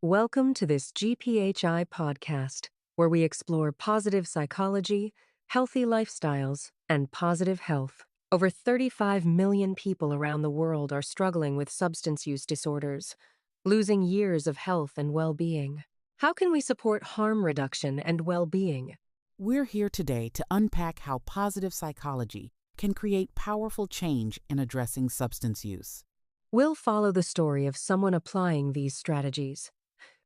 Welcome to this GPHI podcast, where we explore positive psychology, healthy lifestyles, and positive health. Over 35 million people around the world are struggling with substance use disorders, losing years of health and well-being. How can we support harm reduction and well-being? We're here today to unpack how positive psychology can create powerful change in addressing substance use. We'll follow the story of someone applying these strategies,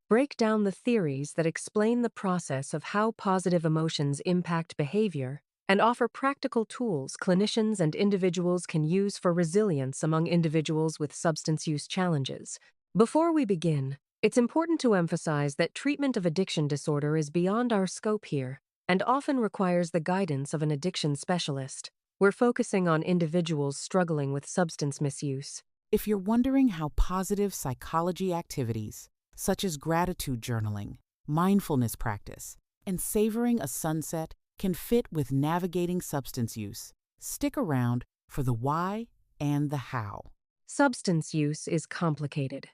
break down the theories that explain the process of how positive emotions impact behavior, and offer practical tools clinicians and individuals can use for resilience among individuals with substance use challenges. Before we begin, it's important to emphasize that treatment of addiction disorder is beyond our scope here and often requires the guidance of an addiction specialist. We're focusing on individuals struggling with substance misuse. If you're wondering how positive psychology activities, such as gratitude journaling, mindfulness practice, and savoring a sunset can fit with navigating substance use, stick around for the why and the how. Substance use is complicated.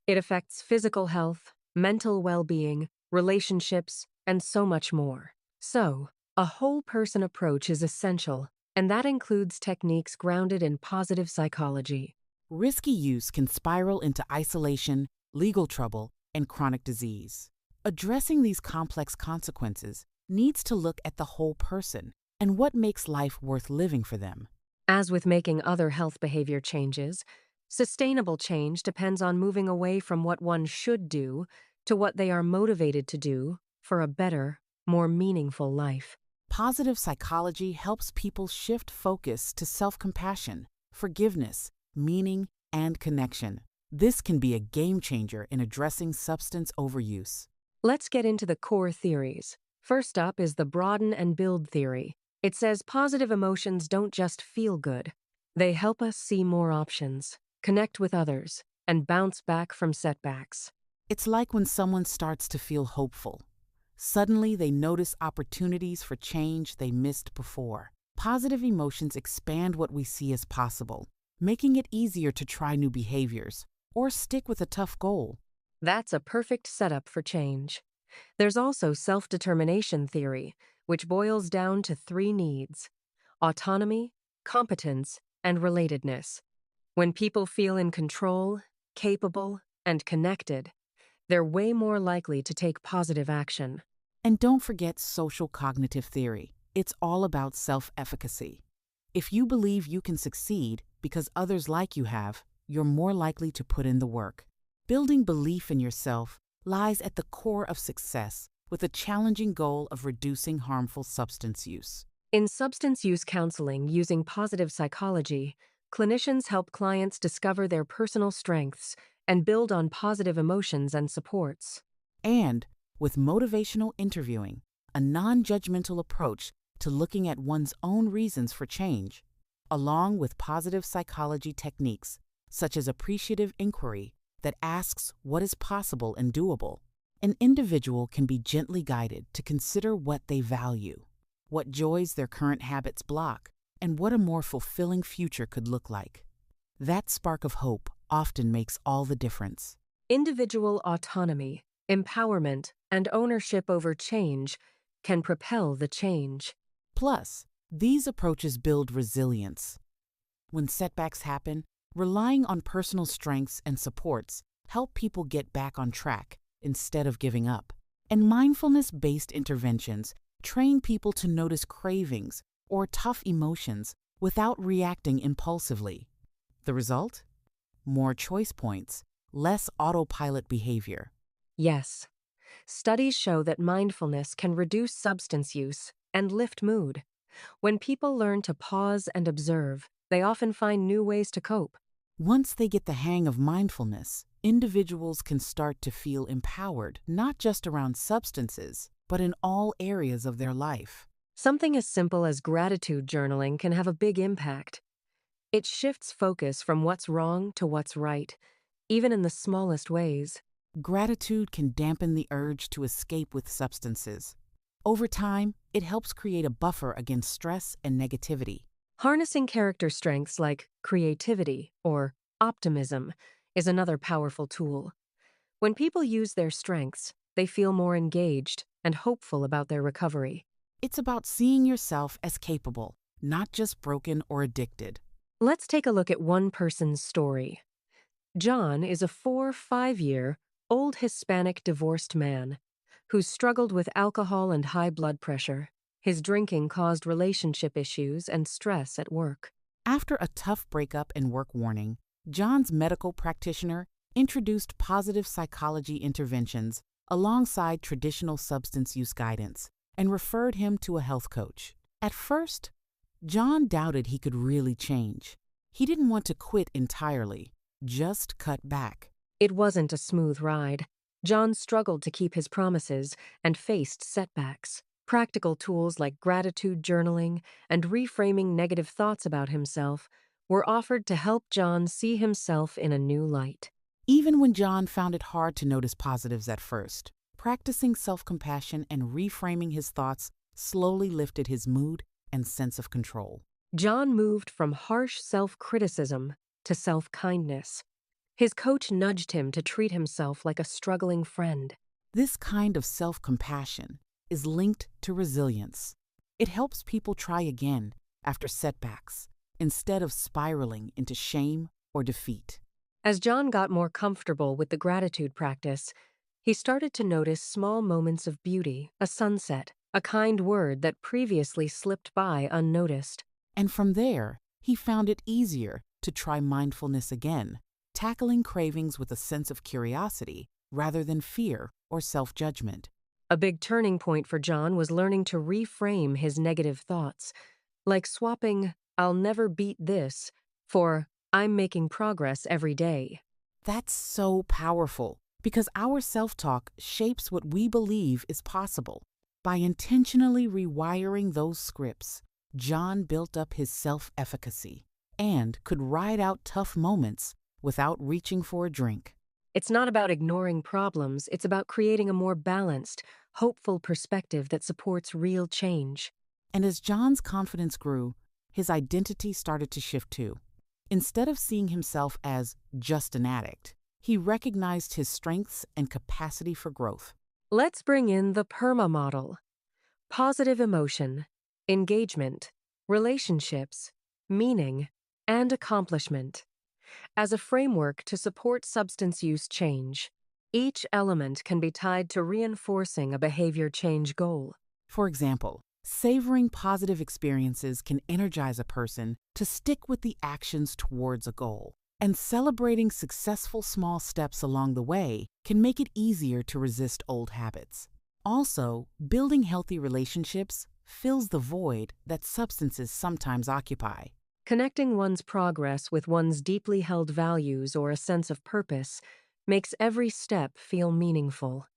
It affects physical health, mental well-being, relationships, and so much more. So, a whole-person approach is essential, and that includes techniques grounded in positive psychology. Risky use can spiral into isolation, legal trouble, and chronic disease. Addressing these complex consequences needs to look at the whole person and what makes life worth living for them. As with making other health behavior changes, sustainable change depends on moving away from what one should do to what they are motivated to do for a better, more meaningful life. Positive psychology helps people shift focus to self-compassion, forgiveness, meaning, and connection. This can be a game changer in addressing substance overuse. Let's get into the core theories. First up is the broaden and build theory. It says positive emotions don't just feel good. They help us see more options, connect with others, and bounce back from setbacks. It's like when someone starts to feel hopeful. Suddenly, they notice opportunities for change they missed before. Positive emotions expand what we see as possible, making it easier to try new behaviors or stick with a tough goal. That's a perfect setup for change. There's also self-determination theory, which boils down to 3 needs: autonomy, competence, and relatedness. When people feel in control, capable, and connected, they're way more likely to take positive action. And don't forget social cognitive theory. It's all about self-efficacy. If you believe you can succeed because others like you have, you're more likely to put in the work. Building belief in yourself lies at the core of success, with a challenging goal of reducing harmful substance use. In substance use counseling using positive psychology, clinicians help clients discover their personal strengths and build on positive emotions and supports. And with motivational interviewing, a non-judgmental approach to looking at one's own reasons for change, along with positive psychology techniques such as appreciative inquiry that asks what is possible and doable, an individual can be gently guided to consider what they value, what joys their current habits block, and what a more fulfilling future could look like. That spark of hope often makes all the difference. Individual autonomy, empowerment, and ownership over change can propel the change. Plus, these approaches build resilience. When setbacks happen, relying on personal strengths and supports help people get back on track instead of giving up. And mindfulness-based interventions train people to notice cravings or tough emotions without reacting impulsively. The result? More choice points, less autopilot behavior. Yes, studies show that mindfulness can reduce substance use and lift mood. When people learn to pause and observe, they often find new ways to cope. Once they get the hang of mindfulness, individuals can start to feel empowered, not just around substances, but in all areas of their life. Something as simple as gratitude journaling can have a big impact. It shifts focus from what's wrong to what's right, even in the smallest ways. Gratitude can dampen the urge to escape with substances. Over time, it helps create a buffer against stress and negativity. Harnessing character strengths like creativity or optimism is another powerful tool. When people use their strengths, they feel more engaged and hopeful about their recovery. It's about seeing yourself as capable, not just broken or addicted. Let's take a look at one person's story. John is a 5-year-old Hispanic divorced man who struggled with alcohol and high blood pressure. His drinking caused relationship issues and stress at work. After a tough breakup and work warning, John's medical practitioner introduced positive psychology interventions alongside traditional substance use guidance and referred him to a health coach. At first, John doubted he could really change. He didn't want to quit entirely, just cut back. It wasn't a smooth ride. John struggled to keep his promises and faced setbacks. Practical tools like gratitude journaling and reframing negative thoughts about himself were offered to help John see himself in a new light. Even when John found it hard to notice positives at first, practicing self-compassion and reframing his thoughts slowly lifted his mood and sense of control. John moved from harsh self-criticism to self-kindness. His coach nudged him to treat himself like a struggling friend. This kind of self-compassion is linked to resilience. It helps people try again after setbacks instead of spiraling into shame or defeat. As John got more comfortable with the gratitude practice, he started to notice small moments of beauty, a sunset, a kind word that previously slipped by unnoticed. And from there, he found it easier to try mindfulness again, tackling cravings with a sense of curiosity rather than fear or self-judgment. A big turning point for John was learning to reframe his negative thoughts, like swapping "I'll never beat this" for "I'm making progress every day." That's so powerful because our self-talk shapes what we believe is possible. By intentionally rewiring those scripts, John built up his self-efficacy and could ride out tough moments without reaching for a drink. It's not about ignoring problems, it's about creating a more balanced, hopeful perspective that supports real change. And as John's confidence grew, his identity started to shift too. Instead of seeing himself as just an addict, he recognized his strengths and capacity for growth. Let's bring in the PERMA model: positive emotion, engagement, relationships, meaning, and accomplishment. As a framework to support substance use change, each element can be tied to reinforcing a behavior change goal. For example, savoring positive experiences can energize a person to stick with the actions towards a goal. And celebrating successful small steps along the way can make it easier to resist old habits. Also, building healthy relationships fills the void that substances sometimes occupy. Connecting one's progress with one's deeply held values or a sense of purpose makes every step feel meaningful.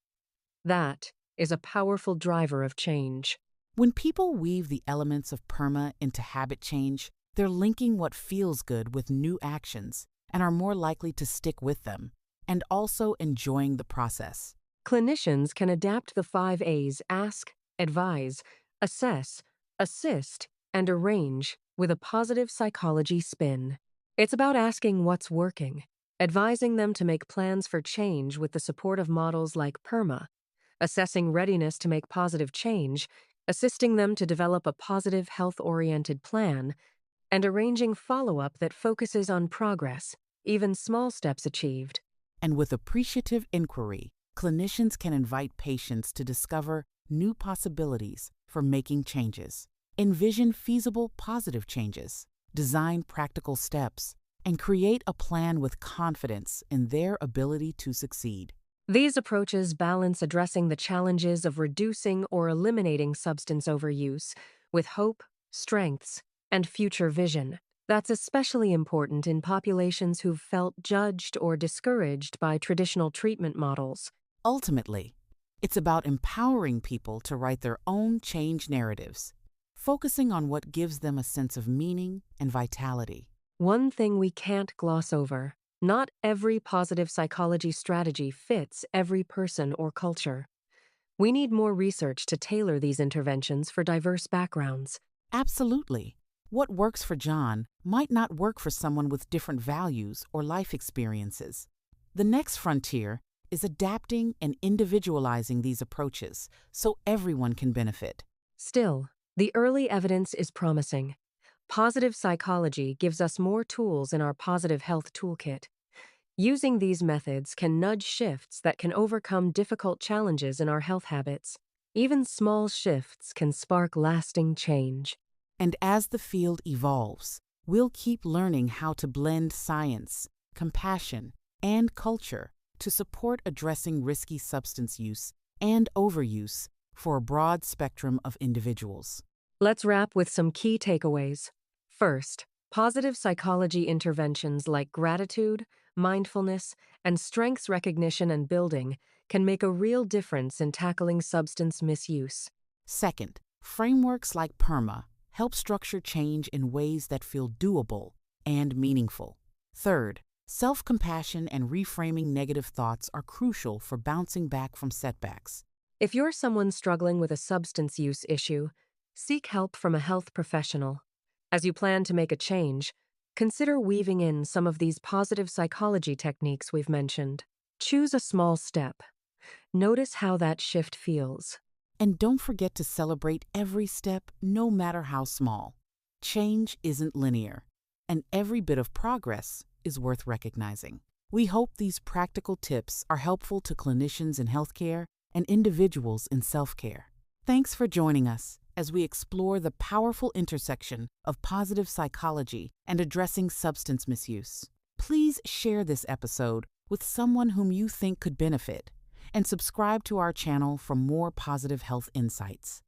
That is a powerful driver of change. When people weave the elements of PERMA into habit change, they're linking what feels good with new actions and are more likely to stick with them, and also enjoying the process. Clinicians can adapt the 5 A's: ask, advise, assess, assist, and arrange with a positive psychology spin. It's about asking what's working, advising them to make plans for change with the support of models like PERMA, assessing readiness to make positive change, assisting them to develop a positive, health-oriented plan, and arranging follow-up that focuses on progress, even small steps achieved. And with appreciative inquiry, clinicians can invite patients to discover new possibilities for making changes, envision feasible positive changes, design practical steps, and create a plan with confidence in their ability to succeed. These approaches balance addressing the challenges of reducing or eliminating substance overuse with hope, strengths, and future vision. That's especially important in populations who've felt judged or discouraged by traditional treatment models. Ultimately, it's about empowering people to write their own change narratives, focusing on what gives them a sense of meaning and vitality. One thing we can't gloss over: not every positive psychology strategy fits every person or culture. We need more research to tailor these interventions for diverse backgrounds. Absolutely. What works for John might not work for someone with different values or life experiences. The next frontier is adapting and individualizing these approaches so everyone can benefit. Still, the early evidence is promising. Positive psychology gives us more tools in our positive health toolkit. Using these methods can nudge shifts that can overcome difficult challenges in our health habits. Even small shifts can spark lasting change. And as the field evolves, we'll keep learning how to blend science, compassion, and culture to support addressing risky substance use and overuse for a broad spectrum of individuals. Let's wrap with some key takeaways. First, positive psychology interventions like gratitude, mindfulness, and strengths recognition and building can make a real difference in tackling substance misuse. Second, frameworks like PERMA help structure change in ways that feel doable and meaningful. Third, self-compassion and reframing negative thoughts are crucial for bouncing back from setbacks. If you're someone struggling with a substance use issue, seek help from a health professional. As you plan to make a change, consider weaving in some of these positive psychology techniques we've mentioned. Choose a small step. Notice how that shift feels. And don't forget to celebrate every step, no matter how small. Change isn't linear, and every bit of progress is worth recognizing. We hope these practical tips are helpful to clinicians in healthcare and individuals in self-care. Thanks for joining us as we explore the powerful intersection of positive psychology and addressing substance misuse. Please share this episode with someone whom you think could benefit, and subscribe to our channel for more positive health insights.